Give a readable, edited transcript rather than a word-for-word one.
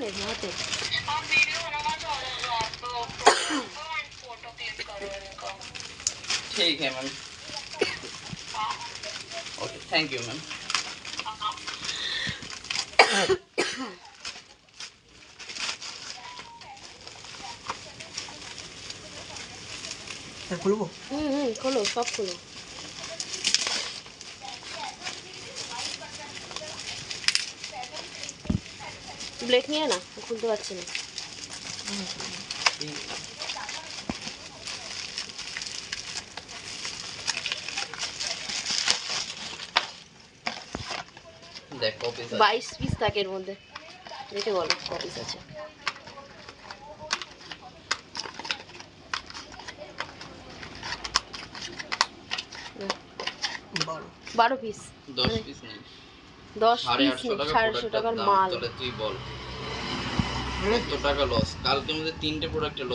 নাকি হাতে? ठीक है ma'am. Okay thank you ma'am. খুলবো? খোলো, সব খোলো। ব্লেড নিয়ে না, খুলতে পারছি না। দেখ কপিস 22 পিস থাকে এর মধ্যে, দেখে বলো কপিস আছে। বলো 12 পিস, 10 পিস নেই, 10 পিস 850 টাকা 850 টাকার দাম। মাল। তাহলে তুই বল কত টাকা লস? কালকে আমাদের 3টে প্রোডাক্টে লস।